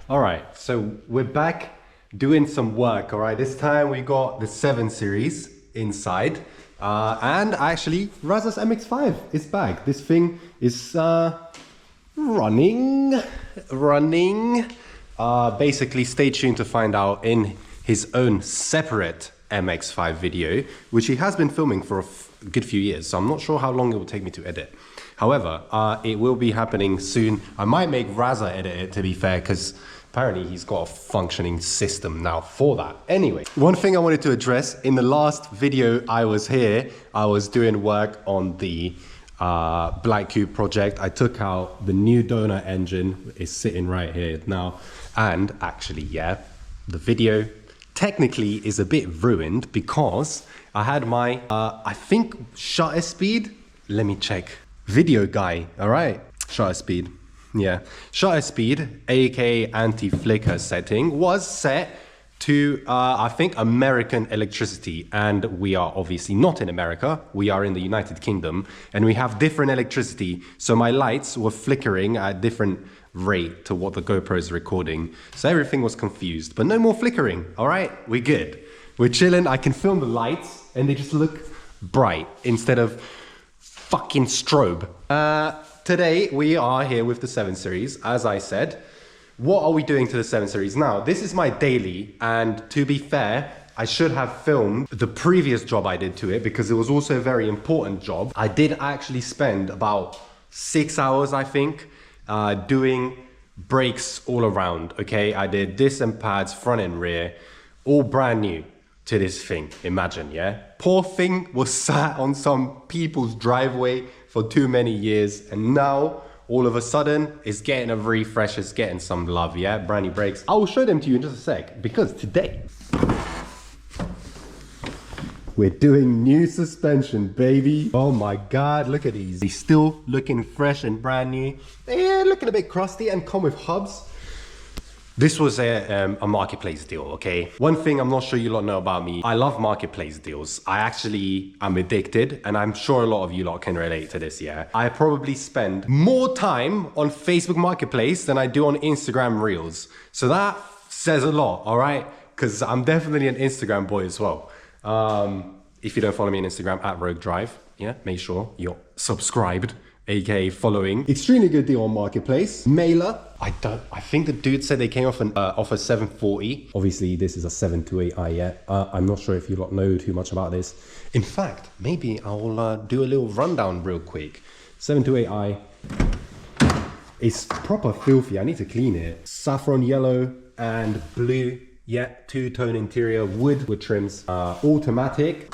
All right, so we're back doing some work. All right, this time we got the 7 Series inside, and actually Raza's MX-5 is back. This thing is running. Basically, stay tuned to find out in his own separate MX-5 video, which he has been filming for a good few years. So I'm not sure how long it will take me to edit. However, it will be happening soon. I might make Raza edit it, to be fair, because apparently he's got a functioning system now for that. Anyway, one thing I wanted to address, in the last video I was here, I was doing work on the Black Cube project. I took out the new donor engine, is sitting right here now. And actually, yeah, the video technically is a bit ruined because I had my, I think, shutter speed. Let me check. Video guy, all right, shutter speed, yeah, shutter speed, aka anti-flicker setting, was set to I think American electricity, and we are obviously not in America, we are in the United Kingdom, and we have different electricity, so my lights were flickering at different rate to what the GoPro is recording, so everything was confused, but no more flickering. All right, we're good, we're chilling. I can film the lights and they just look bright instead of fucking strobe. Today we are here with the 7 Series, as I said. What are we doing to the 7 Series now? This is my daily, and to be fair, I should have filmed the previous job I did to it because it was also a very important job. I did actually spend about 6 hours, I think, doing brakes all around, okay? I did disc and pads, front and rear, all brand new to this thing, imagine, yeah? Poor thing was sat on some people's driveway for too many years, and now, all of a sudden, it's getting a refresh, it's getting some love, yeah? Brand new brakes. I will show them to you in just a sec, because today, we're doing new suspension, baby. Oh my God, look at these. They're still looking fresh and brand new. They're looking a bit crusty and come with hubs. This was a marketplace deal, okay? One thing I'm not sure you lot know about me, I love marketplace deals. I'm addicted, and I'm sure a lot of you lot can relate to this, yeah? I probably spend more time on Facebook Marketplace than I do on Instagram Reels. So that says a lot, all right? Because I'm definitely an Instagram boy as well. If you don't follow me on Instagram, @RogueDrive, yeah? Make sure you're subscribed, aka following. Extremely good deal on Marketplace. Mailer. I think the dude said they came off an offer 740. Obviously this is a 728i, yeah. I'm not sure if you lot know too much about this. In fact, maybe I'll do a little rundown real quick. 728i. It's proper filthy, I need to clean it. Saffron yellow and blue, yeah, 2-tone interior, wood trims, automatic.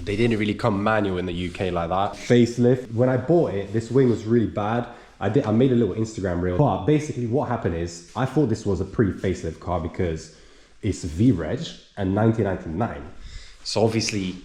They didn't really come manual in the UK like that. Facelift. When I bought it, this wing was really bad. I made a little Instagram reel. But basically what happened is, I thought this was a pre-facelift car because it's V-Reg and 1999. So obviously,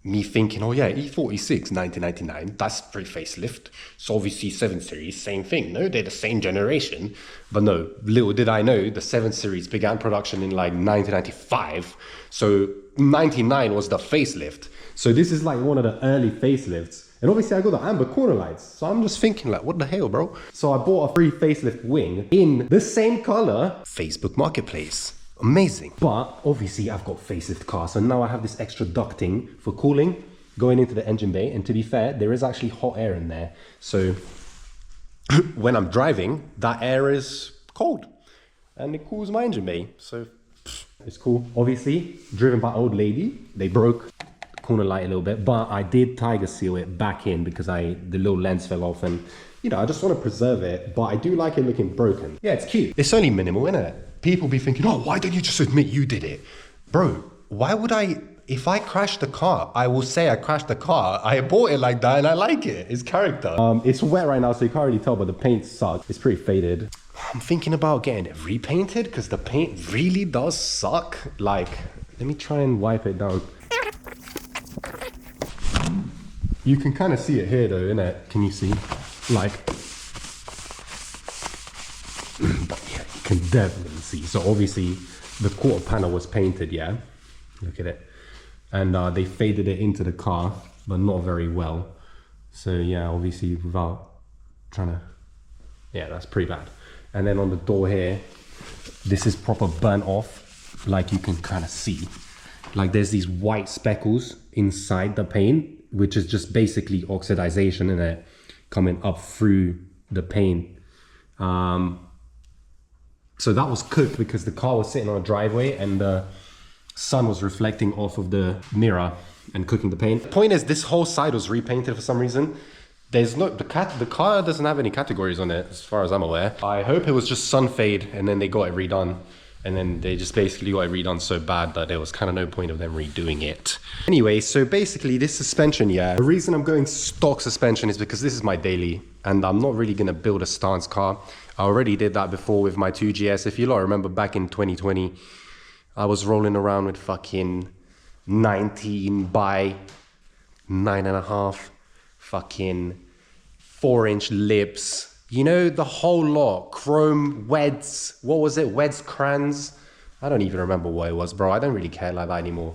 me thinking, oh yeah, E46, 1999, that's pre-facelift. So obviously 7 Series, same thing. No, they're the same generation. But no, little did I know, the 7 Series began production in like 1995. So 99 was the facelift. So this is like one of the early facelifts. And obviously I got the amber corner lights. So I'm just thinking like, what the hell, bro? So I bought a free facelift wing in the same color. Facebook Marketplace. Amazing. But obviously I've got facelift cars. So now I have this extra ducting for cooling going into the engine bay. And to be fair, there is actually hot air in there. So when I'm driving, that air is cold. And it cools my engine bay. So it's cool. Obviously, driven by old lady. They broke corner light a little bit, but I did tiger seal it back in because the little lens fell off, and you know, I just want to preserve it, but I do like it looking broken. Yeah, it's cute. It's only minimal, isn't it? People be thinking, oh, why don't you just admit you did it? Bro, why would I? If I crash the car, I will say I crashed the car. I bought it like that and I like it. It's character. It's wet right now, so you can't really tell, but the paint sucks. It's pretty faded. I'm thinking about getting it repainted because the paint really does suck. Like, let me try and wipe it down. You can kind of see it here though, innit? Can you see? Like, but yeah, you can definitely see. So obviously the quarter panel was painted, yeah? Look at it. And they faded it into the car, but not very well. So yeah, obviously without trying to, yeah, that's pretty bad. And then on the door here, this is proper burnt off, like you can kind of see. Like there's these white speckles inside the paint, which is just basically oxidization in it, coming up through the paint. So that was cooked because the car was sitting on a driveway and the sun was reflecting off of the mirror and cooking the paint. The point is, this whole side was repainted for some reason. There's no, the car doesn't have any categories on it as far as I'm aware. I hope it was just sun fade and then they got it redone. And then they just basically got it redone so bad that there was kind of no point of them redoing it. Anyway, so basically this suspension, yeah. The reason I'm going stock suspension is because this is my daily and I'm not really gonna build a stance car. I already did that before with my 2GS. If you lot remember back in 2020, I was rolling around with fucking 19 by 9.5, fucking 4-inch lips. You know, the whole lot. Chrome, Weds, what was it? Weds crans? I don't even remember what it was, bro. I don't really care like that anymore.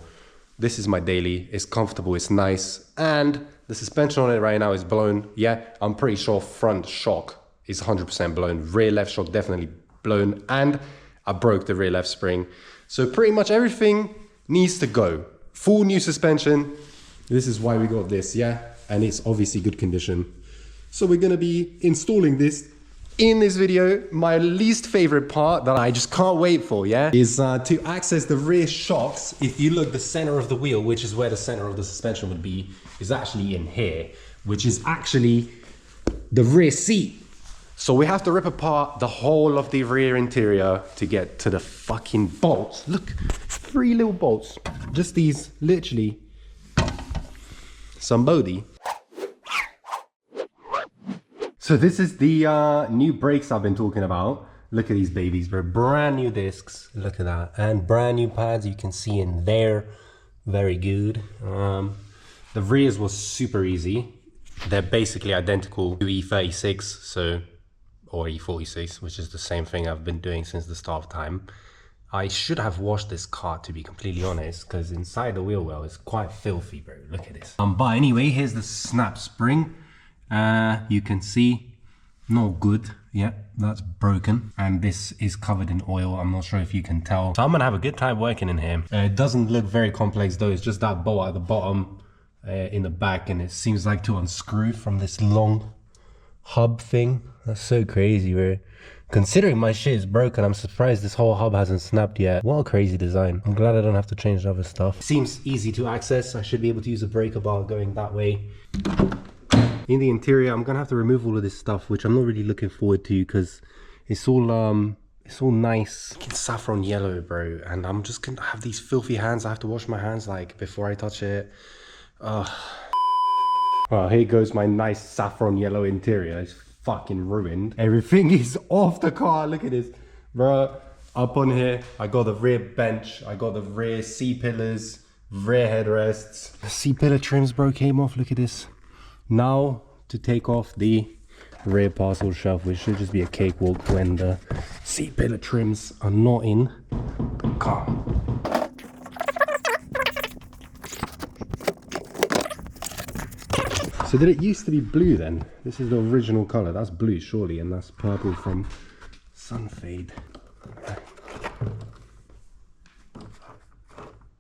This is my daily. It's comfortable, it's nice. And the suspension on it right now is blown. Yeah, I'm pretty sure front shock is 100% blown. Rear left shock definitely blown. And I broke the rear left spring. So pretty much everything needs to go. Full new suspension. This is why we got this, yeah? And it's obviously good condition. So we're gonna be installing this in this video. My least favorite part that I just can't wait for, yeah, is to access the rear shocks. If you look, the center of the wheel, which is where the center of the suspension would be, is actually in here, which is actually the rear seat. So we have to rip apart the whole of the rear interior to get to the fucking bolts. Look, 3 little bolts. Just these, literally, somebody. So this is the new brakes I've been talking about. Look at these babies, bro. Brand new discs. Look at that. And brand new pads you can see in there. Very good. The rears was super easy. They're basically identical to E36, so, or E46, which is the same thing I've been doing since the start of time. I should have washed this car, to be completely honest, because inside the wheel well is quite filthy, bro. Look at this. But anyway, here's the snap spring. You can see, not good. Yeah, that's broken. And this is covered in oil. I'm not sure if you can tell. So I'm gonna have a good time working in here. It doesn't look very complex though. It's just that bolt at the bottom in the back, and it seems like to unscrew from this long hub thing. That's so crazy, bro. Considering my shit is broken, I'm surprised this whole hub hasn't snapped yet. What a crazy design. I'm glad I don't have to change the other stuff. Seems easy to access. I should be able to use a breaker bar going that way. In the interior, I'm gonna have to remove all of this stuff, which I'm not really looking forward to because it's all nice. It's saffron yellow, bro, and I'm just gonna have these filthy hands. I have to wash my hands like before I touch it. Well, here goes my nice saffron yellow interior. It's fucking ruined. Everything is off the car. Look at this, bro. Up on here, I got the rear bench. I got the rear C-pillars, rear headrests. The C-pillar trims, bro, came off. Look at this. Now to take off the rear parcel shelf, which should just be a cakewalk when the C-pillar trims are not in the car. So did it used to be blue then? This is the original color. That's blue surely, and that's purple from Sunfade.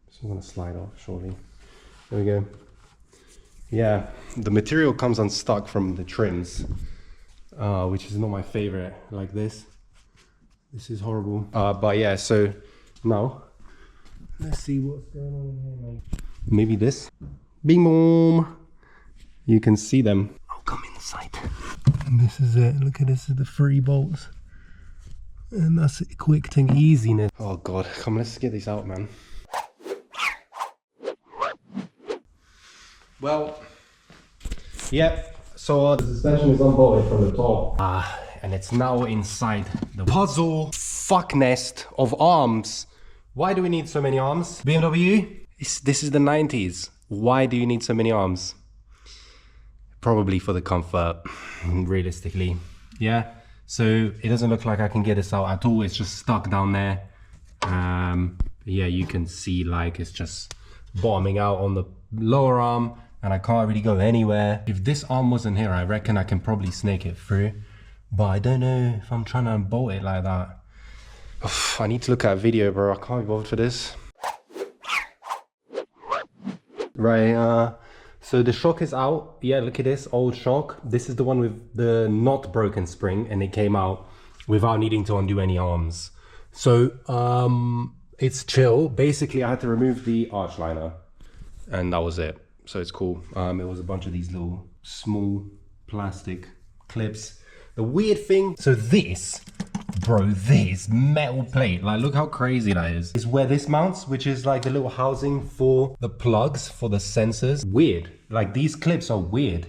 So I'm gonna slide off shortly. There we go. Yeah, the material comes unstuck from the trims, which is not my favorite. Like this is horrible. But yeah, so now let's see what's going on in here, mate. Maybe this. Bing boom. You can see them. I'll come inside. And this is it. Look at this, is the 3 bolts. And that's it. Quick thing, easiness. Oh god, come, let's get these out, man. Well, yep, so the suspension is unbolted from the top. And it's now inside the puzzle fuck nest of arms. Why do we need so many arms? BMW? This is the 90s. Why do you need so many arms? Probably for the comfort, realistically. Yeah, so it doesn't look like I can get this out at all. It's just stuck down there. Yeah, you can see like it's just bottoming out on the lower arm, and I can't really go anywhere. If this arm wasn't here, I reckon I can probably snake it through. but I don't know if I'm trying to unbolt it like that. Oof, I need to look at a video, bro. I can't be bothered for this. Right, so the shock is out. Yeah, look at this old shock. This is the one with the not broken spring, and it came out without needing to undo any arms. So it's chill. Basically, I had to remove the arch liner, and that was it. So it's cool. It was a bunch of these little small plastic clips. The weird thing, so this, bro, this metal plate, like look how crazy that is where this mounts, which is like the little housing for the plugs for the sensors. Weird, like these clips are weird.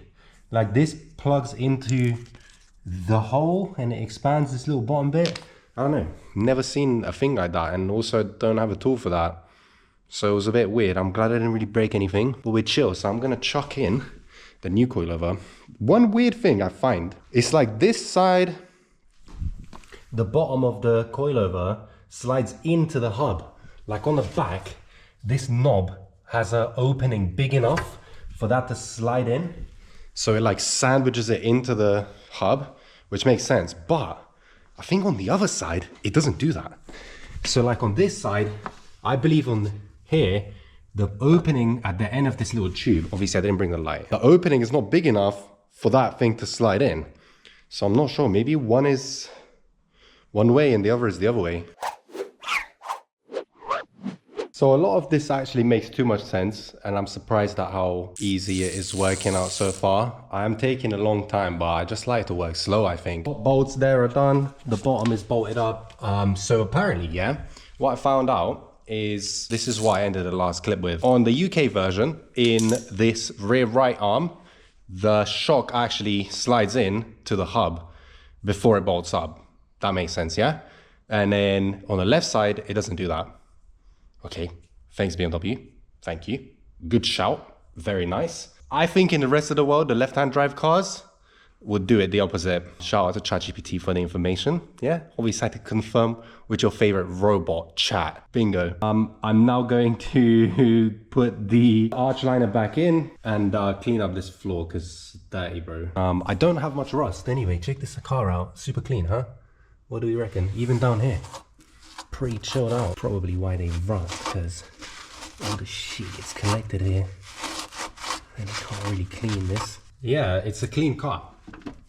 Like this plugs into the hole and it expands this little bottom bit. I don't know, never seen a thing like that, and also don't have a tool for that. So it was a bit weird. I'm glad I didn't really break anything, but we're chill. So I'm gonna chuck in the new coilover. One weird thing I find, it's like this side, the bottom of the coilover slides into the hub. Like on the back, this knob has an opening big enough for that to slide in. So it like sandwiches it into the hub, which makes sense. But I think on the other side, it doesn't do that. So like on this side, I believe on here, the opening at the end of this little tube, obviously I didn't bring the light. The opening is not big enough for that thing to slide in. So I'm not sure, maybe one is one way and the other is the other way. So a lot of this actually makes too much sense, and I'm surprised at how easy it is working out so far. I am taking a long time, but I just like to work slow, I think. Bolts there are done, the bottom is bolted up. So apparently, yeah, what I found out is, this is what I ended the last clip with. On the UK version, in this rear right arm, the shock actually slides in to the hub before it bolts up. That makes sense, yeah? And then on the left side, it doesn't do that. Okay, thanks BMW, thank you. Good shout, very nice. I think in the rest of the world, the left-hand drive cars would do it the opposite. Shout out to ChatGPT for the information. Yeah, always had to confirm with your favorite robot chat. Bingo. I'm now going to put the arch liner back in and clean up this floor because it's dirty, bro. I don't have much rust. Anyway, check this car out. Super clean, huh? What do you reckon? Even down here, pretty chilled out. Probably why they rust, because all the shit gets collected here and I can't really clean this. Yeah, it's a clean car.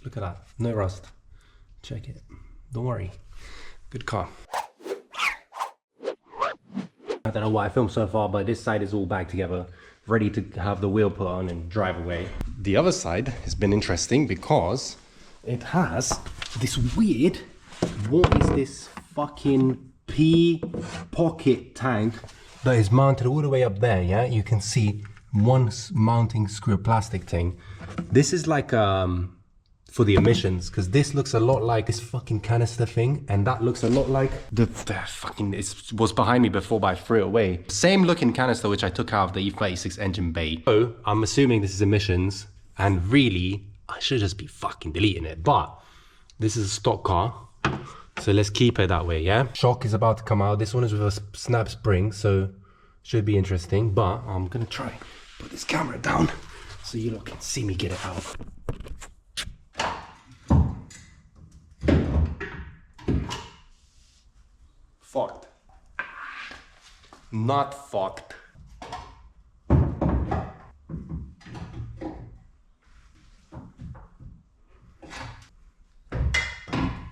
Look at that, no rust. Check it, don't worry. Good car. I don't know what I filmed so far, but this side is all back together, ready to have the wheel put on and drive away. The other side has been interesting because it has this weird, what is this fucking pea pocket tank that is mounted all the way up there, yeah? You can see one mounting screw plastic thing. This is like for the emissions, because this looks a lot like this fucking canister thing, and that looks a lot like the fucking, it was behind me before, but I threw it away. Same looking canister which I took out of the E36 engine bay. So I'm assuming this is emissions, and really I should just be fucking deleting it, but this is a stock car, so let's keep it that way, yeah? Shock is about to come out. This one is with a snap spring, so should be interesting, but I'm gonna try put this camera down so you lot can see me get it out. Fucked. Not fucked.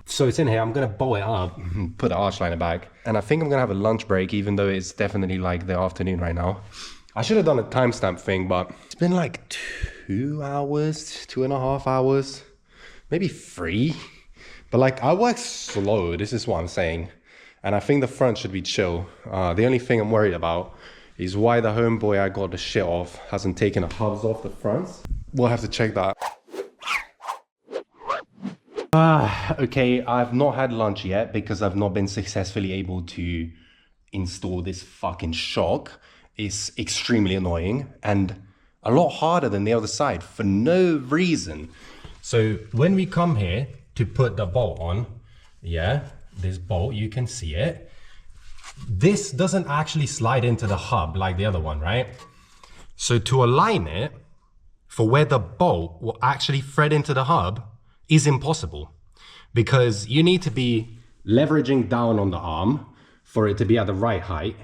So it's in here, I'm gonna bolt it up, put the arch liner back, and I think I'm gonna have a lunch break, even though it's definitely like the afternoon right now. I should have done a timestamp thing, but it's been like 2 hours, 2.5 hours, maybe 3. But like, I work slow, this is what I'm saying. And I think the front should be chill. The only thing I'm worried about is why the homeboy I got the shit off hasn't taken the hubs off the fronts. We'll have to check that. Okay, I've not had lunch yet because I've not been successfully able to install this fucking shock. It's extremely annoying and a lot harder than the other side for no reason. So when we come here to put the bolt on, yeah, this bolt, you can see it. This doesn't actually slide into the hub like the other one, right? So to align it for where the bolt will actually thread into the hub is impossible. because you need to be leveraging down on the arm for it to be at the right height,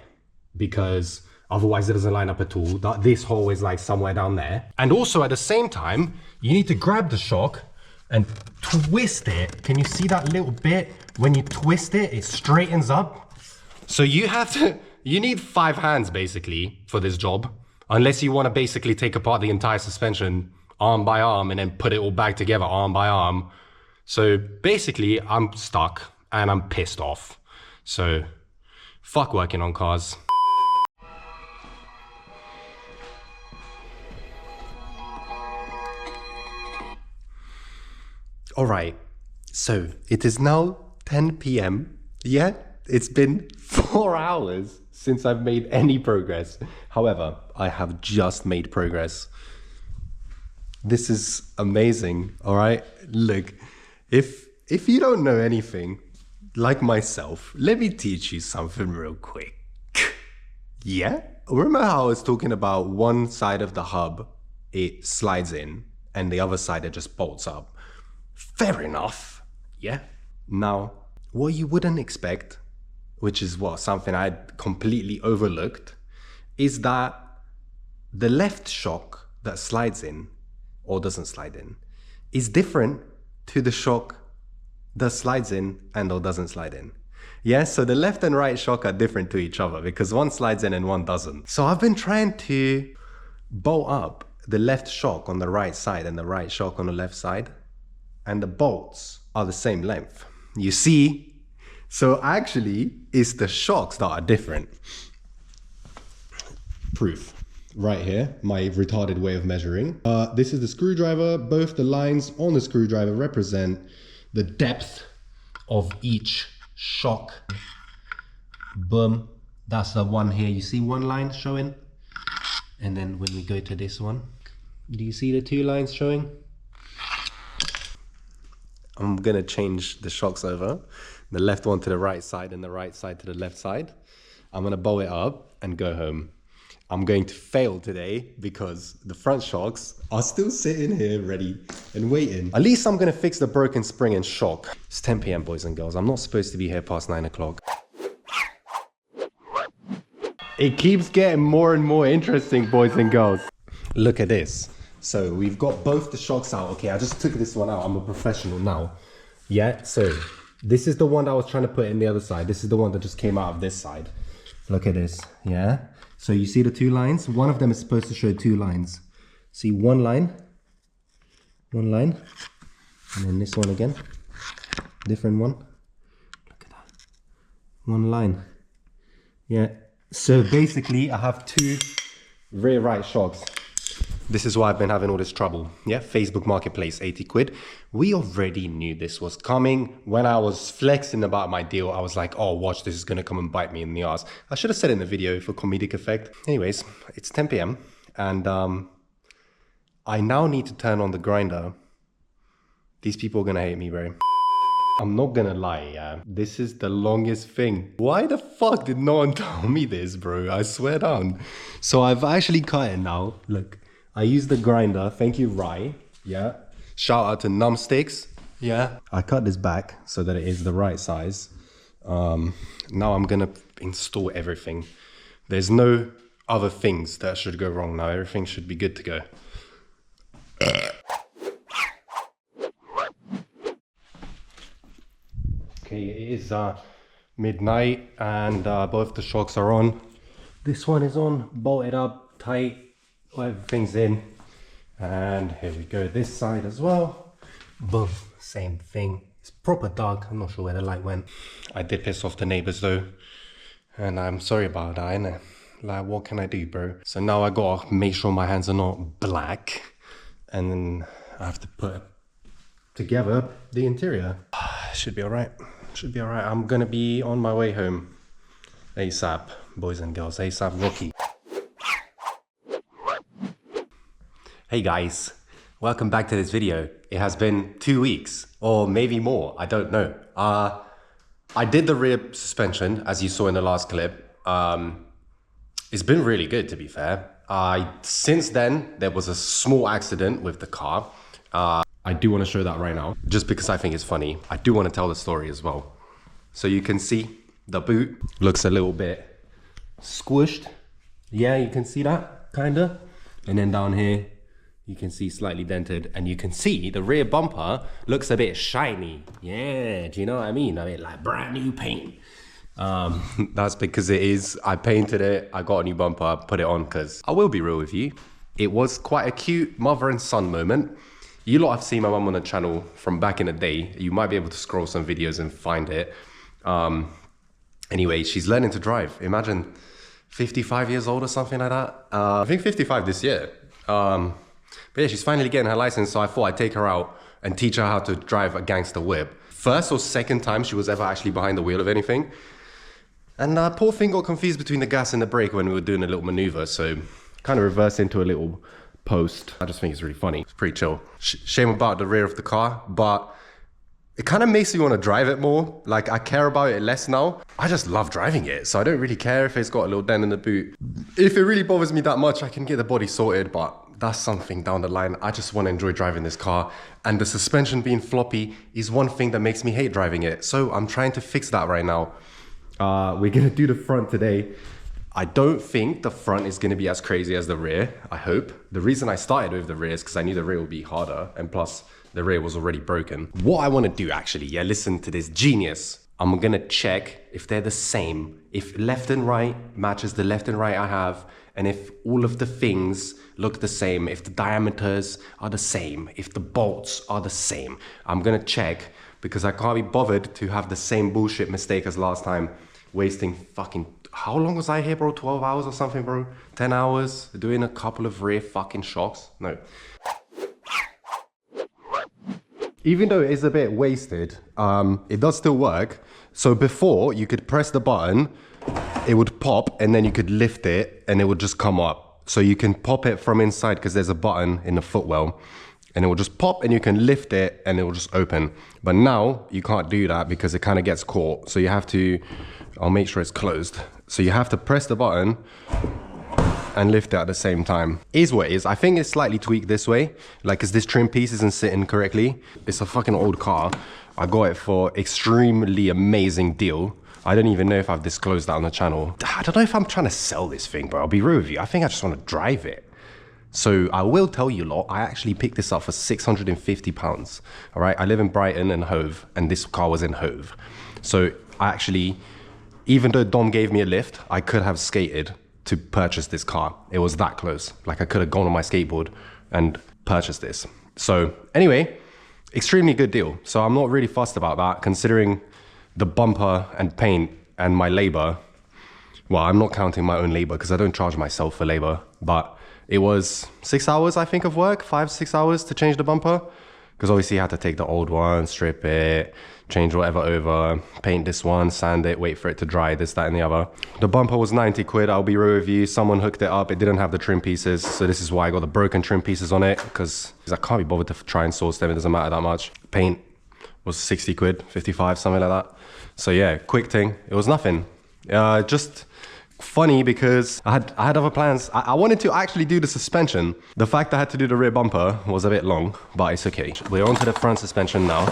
because otherwise it doesn't line up at all. This hole is like somewhere down there. And also at the same time, you need to grab the shock and twist it. Can you see that little bit? When you twist it, it straightens up. So you need 5 hands basically for this job, unless you want to basically take apart the entire suspension arm by arm and then put it all back together arm by arm. So basically I'm stuck and I'm pissed off. So fuck working on cars. All right, so it is now 10 p.m. Yeah, it's been 4 hours since I've made any progress. However, I have just made progress. This is amazing, all right? Look, if you don't know anything, like myself, let me teach you something real quick. Yeah? Remember how I was talking about one side of the hub, it slides in, and the other side, it just bolts up? Fair enough, yeah? Now, what you wouldn't expect, which is something I'd completely overlooked, is that the left shock that slides in, or doesn't slide in, is different to the shock that slides in and or doesn't slide in. Yeah, so the left and right shock are different to each other because one slides in and one doesn't. So I've been trying to bolt up the left shock on the right side and the right shock on the left side, and the bolts are the same length. You see? So actually, it's the shocks that are different. Proof. Right here, my retarded way of measuring. This is the screwdriver. Both the lines on the screwdriver represent the depth of each shock. Boom. That's the one here. You see one line showing? And then when we go to this one, do you see the 2 lines showing? I'm gonna change the shocks over, the left one to the right side and the right side to the left side. I'm gonna bolt it up and go home. I'm going to fail today because the front shocks are still sitting here ready and waiting. At least I'm gonna fix the broken spring and shock. It's 10 p.m. boys and girls. I'm not supposed to be here past 9 o'clock. It keeps getting more and more interesting, boys and girls. Look at this. So we've got both the shocks out. Okay, I just took this one out. I'm a professional now. Yeah, so this is the one that I was trying to put in the other side. This is the one that just came out of this side. Look at this, yeah? So you see the 2 lines? One of them is supposed to show 2 lines. See one line, and then this one again, different one. Look at that, 1 line. Yeah, so basically I have 2 rear right shocks. This is why I've been having all this trouble. Yeah, Facebook Marketplace, 80 quid. We already knew this was coming. When I was flexing about my deal, I was like, oh, watch, this is gonna come and bite me in the ass. I should have said it in the video for comedic effect. Anyways, it's 10 p.m. and I now need to turn on the grinder. These people are gonna hate me, bro. I'm not gonna lie, yeah. This is the longest thing. Why the fuck did no one tell me this, bro? I swear down. So I've actually cut it now. Look. I use the grinder, thank you Rye, yeah. Shout out to Numbsticks, yeah. I cut this back so that it is the right size. Now I'm gonna install everything. There's no other things that should go wrong now, everything should be good to go. Okay, it is midnight and both the shocks are on. This one is on, bolted up, tight. Everything's in, and here we go, this side as well. Boom, same thing. It's proper dark. I'm not sure where the light went. I did piss off the neighbors though, and I'm sorry about that, innit? Like, what can I do, bro? So now I gotta make sure my hands are not black, and then I have to put together the interior. Should be all right. Should be all right. I'm gonna be on my way home ASAP, boys and girls. ASAP Rocky. Hey guys, welcome back to this video. It has been 2 weeks, or maybe more, I don't know. I did the rear suspension, as you saw in the last clip. It's been really good, to be fair. Since then, there was a small accident with the car. I do want to show that right now, just because I think it's funny. I do want to tell the story as well. So you can see the boot looks a little bit squished. Yeah, you can see that, kinda. And then down here, you can see slightly dented, and you can see the rear bumper looks a bit shiny. Yeah, do you know what I mean? I mean, like brand new paint. That's because it is. I painted it, I got a new bumper, put it on, because I will be real with you. It was quite a cute mother and son moment. You lot have seen my mum on the channel from back in the day. You might be able to scroll some videos and find it. Anyway, she's learning to drive. Imagine 55 years old or something like that. I think 55 this year. But yeah, she's finally getting her license, so I thought I'd take her out and teach her how to drive a gangster whip. First or second time she was ever actually behind the wheel of anything. And poor thing got confused between the gas and the brake when we were doing a little maneuver, so kind of reversed into a little post. I just think it's really funny. It's pretty chill. Shame about the rear of the car, but it kind of makes me want to drive it more. Like, I care about it less now. I just love driving it, so I don't really care if it's got a little dent in the boot. If it really bothers me that much, I can get the body sorted, but that's something down the line. I just want to enjoy driving this car, and the suspension being floppy is one thing that makes me hate driving it. So I'm trying to fix that right now. We're gonna do the front today. I don't think the front is gonna be as crazy as the rear, I hope. The reason I started with the rear is because I knew the rear would be harder, and plus the rear was already broken. What I wanna do actually, yeah, listen to this genius. I'm gonna check if they're the same, if left and right matches the left and right I have, and if all of the things look the same, if the diameters are the same, if the bolts are the same. I'm gonna check, because I can't be bothered to have the same bullshit mistake as last time, wasting fucking, how long was I here, bro? 12 hours or something, bro? 10 hours doing a couple of rear fucking shocks? No. Even though it is a bit wasted, it does still work. So before, you could press the button, it would pop, and then you could lift it, and it would just come up. So you can pop it from inside, because there's a button in the footwell, and it will just pop, and you can lift it, and it will just open. But now, you can't do that, because it kind of gets caught. So you have to, I'll make sure it's closed. So you have to press the button and lift it at the same time. Is what it is. I think it's slightly tweaked this way, like, because this trim piece isn't sitting correctly. It's a fucking old car. I got it for extremely amazing deal. I don't even know if I've disclosed that on the channel. I don't know if I'm trying to sell this thing, bro. I'll be real with you. I think I just want to drive it. So I will tell you lot, I actually picked this up for £650. All right, I live in Brighton and Hove, and this car was in Hove. So I actually, even though Dom gave me a lift, I could have skated to purchase this car. It was that close. Like, I could have gone on my skateboard and purchased this. So anyway, extremely good deal. So I'm not really fussed about that, considering the bumper and paint and my labor. Well, I'm not counting my own labor because I don't charge myself for labor, but it was 6 hours, I think, of work, 5-6 hours to change the bumper. Because obviously you had to take the old one, strip it, change whatever over, paint this one, sand it, wait for it to dry, this, that, and the other. The bumper was 90 quid, I'll be real with you. Someone hooked it up, it didn't have the trim pieces. So this is why I got the broken trim pieces on it, because I can't be bothered to try and source them, it doesn't matter that much. Paint was 60 quid, 55, something like that. So yeah, quick thing, it was nothing. Just funny because I had other plans. I wanted to actually do the suspension. The fact I had to do the rear bumper was a bit long, but it's okay. We're onto the front suspension now.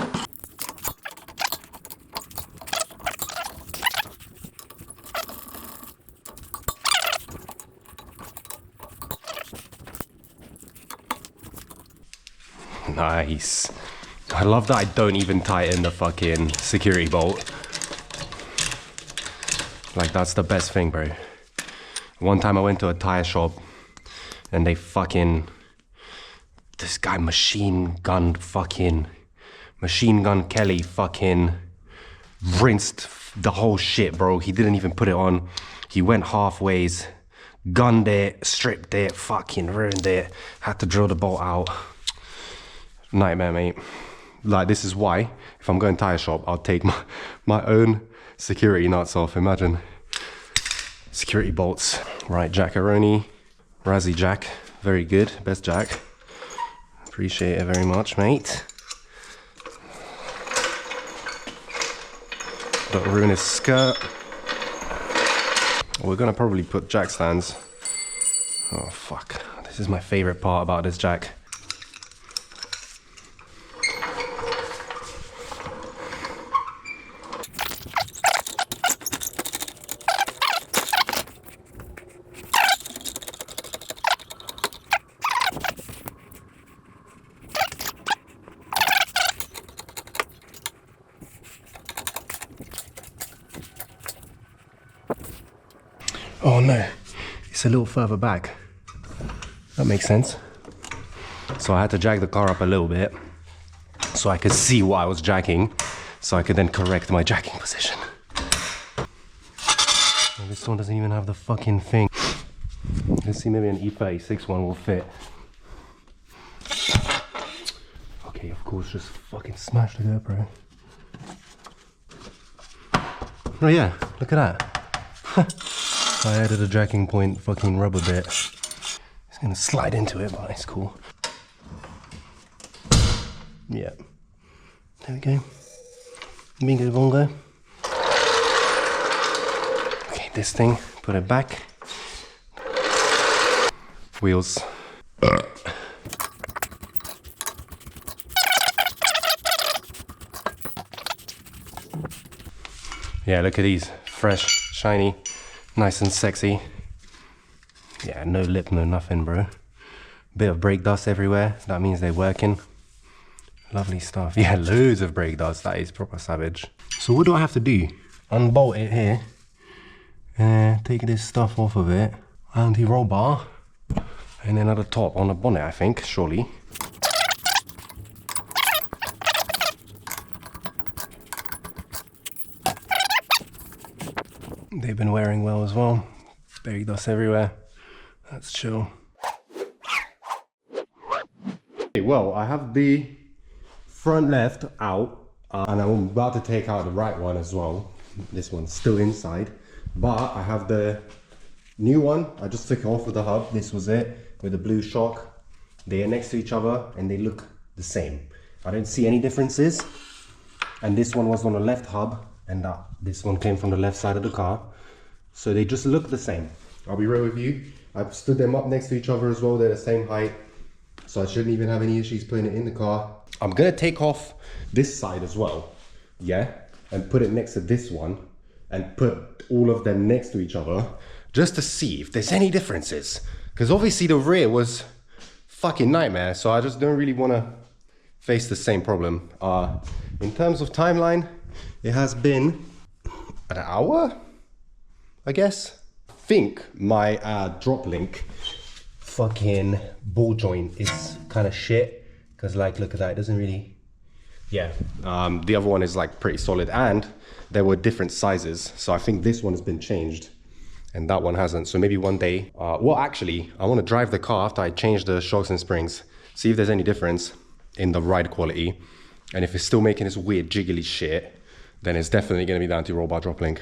Nice. I love that I don't even tighten the fucking security bolt. Like, that's the best thing, bro. One time I went to a tire shop and they fucking, this guy machine gun Kelly fucking rinsed the whole shit, bro. He didn't even put it on. He went halfways, gunned it, stripped it, fucking ruined it. Had to drill the bolt out. Nightmare, mate. Like, this is why, if I'm going tire shop, I'll take my own security nuts off. Imagine. Security bolts. Right, Jackaroni. Razzie Jack. Very good. Best Jack. Appreciate it very much, mate. Don't ruin his skirt. We're gonna probably put jack stands. Oh, fuck. This is my favorite part about this jack. Oh no, it's a little further back. That makes sense. So I had to drag the car up a little bit so I could see what I was jacking, so I could then correct my jacking position. And this one doesn't even have the fucking thing. Let's see, maybe an E36 one will fit. Okay, of course, just fucking smash the GoPro. Oh yeah, look at that. I added a jacking point fucking rubber bit. It's gonna slide into it, but it's cool. Yeah. There we go. Bingo bongo. Okay, this thing, put it back. Wheels. Yeah, look at these. Fresh, shiny, nice and sexy. Yeah, no lip, no nothing, bro. Bit of brake dust everywhere. That means they're working. Lovely stuff. Yeah, loads of brake dust. That is proper savage. So what do I have to do? Unbolt it here. Take this stuff off of it. Anti-roll bar. And then at the top on the bonnet, I think, surely. They've been wearing well as well. Brake dust everywhere. That's chill. Okay, well, I have the front left out, and I'm about to take out the right one as well. This one's still inside, but I have the new one. I just took it off with the hub. This was it, with the blue shock. They are next to each other and they look the same. I don't see any differences. And this one was on the left hub, and this one came from the left side of the car. So they just look the same. I'll be real with you. I've stood them up next to each other as well. They're the same height. So I shouldn't even have any issues putting it in the car. I'm gonna take off this side as well, yeah, and put it next to this one and put all of them next to each other just to see if there's any differences. Because obviously the rear was fucking nightmare, so I just don't really want to face the same problem. In terms of timeline, it has been an hour, I guess. I think my drop link fucking ball joint is kind of shit, because like, look at that, it doesn't really, yeah. The other one is like pretty solid, and there were different sizes, so I think this one has been changed and that one hasn't. So maybe one day, well actually I want to drive the car after I change the shocks and springs, see if there's any difference in the ride quality, and if it's still making this weird jiggly shit, then it's definitely going to be the anti-roll bar drop link.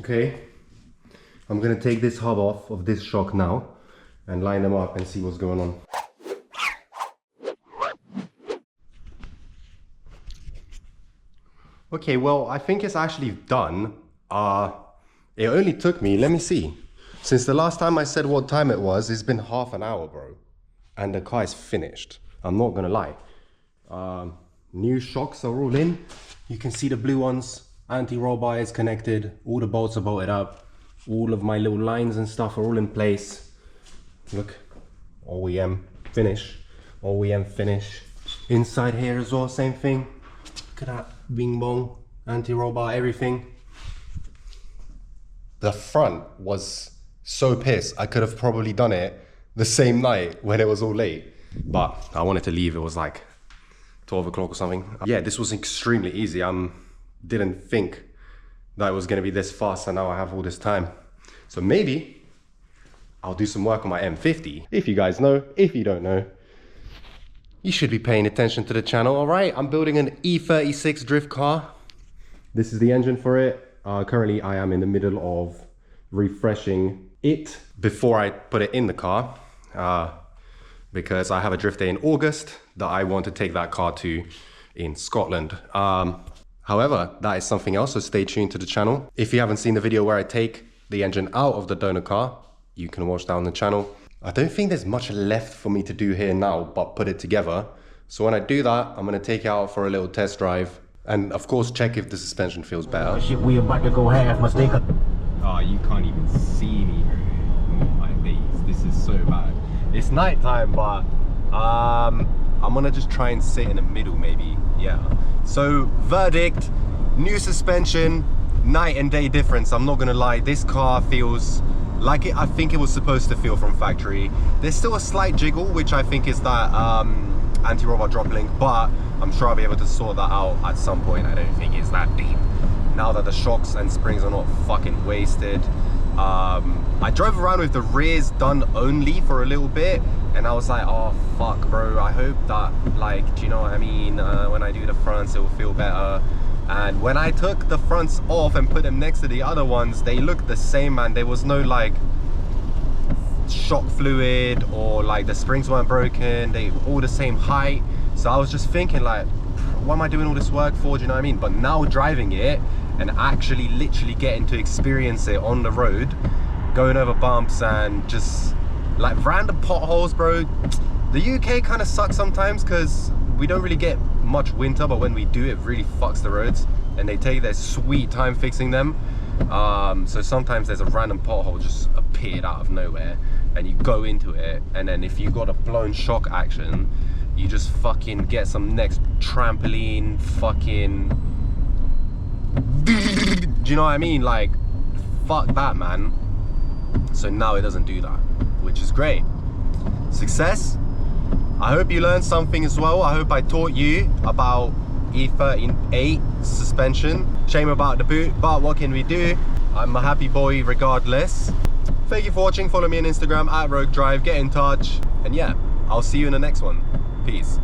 Okay, I'm gonna take this hub off of this shock now and line them up and see what's going on. Okay, well, I think it's actually done. It only took me, let me see. Since the last time I said what time it was, it's been half an hour, bro. And the car is finished. I'm not gonna lie. New shocks are all in. You can see the blue ones. Anti-roll bar is connected, all the bolts are bolted up, all of my little lines and stuff are all in place. Look, OEM finish, OEM finish. Inside here as well, same thing. Look at that, bing bong, anti-roll bar, everything. The front was so pissed, I could have probably done it the same night when it was all late, but I wanted to leave, it was like 12 o'clock or something. Yeah, this was extremely easy. Didn't think that it was going to be this fast, and now I have all this time. So maybe I'll do some work on my M50. If you guys know, if you don't know, you should be paying attention to the channel. All right, I'm building an E36 drift car. This is the engine for it. Currently I am in the middle of refreshing it before I put it in the car, because I have a drift day in August that I want to take that car to in Scotland. However, that is something else, so stay tuned to the channel. If you haven't seen the video where I take the engine out of the donor car, you can watch that on the channel. I don't think there's much left for me to do here now, but put it together. So when I do that, I'm gonna take it out for a little test drive. And of course, check if the suspension feels better. Shit, we about to go half mistake. Oh, you can't even see me, bro. Oh my days, this is so bad. It's night time, but I'm gonna just try and sit in the middle maybe. Yeah. So verdict, new suspension, night and day difference. I'm not gonna lie, this car feels like I think it was supposed to feel from factory. There's still a slight jiggle, which I think is that anti-robot drop link, but I'm sure I'll be able to sort that out at some point. I don't think it's that deep. Now that the shocks and springs are not fucking wasted. I drove around with the rears done only for a little bit, and I was like, oh fuck bro, I hope that, like, do you know what I mean, when I do the fronts it will feel better. And when I took the fronts off and put them next to the other ones, they looked the same, man. There was no like shock fluid, or like the springs weren't broken, they were all the same height. So I was just thinking like, what am I doing all this work for, do you know what I mean? But now driving it and actually literally getting to experience it on the road, going over bumps and just like random potholes, bro. The UK kind of sucks sometimes because we don't really get much winter, but when we do, it really fucks the roads, and they take their sweet time fixing them. So sometimes there's a random pothole just appeared out of nowhere, and you go into it, and then if you got a blown shock action, you just fucking get some next trampoline fucking do you know what I mean? Like, fuck that, man. So now it doesn't do that, which is great. Success. I hope you learned something as well. I hope I taught you about E38 suspension. Shame about the boot, but what can we do? I'm a happy boy regardless. Thank you for watching. Follow me on Instagram @RogueDrive. Get in touch. And yeah, I'll see you in the next one. Peace.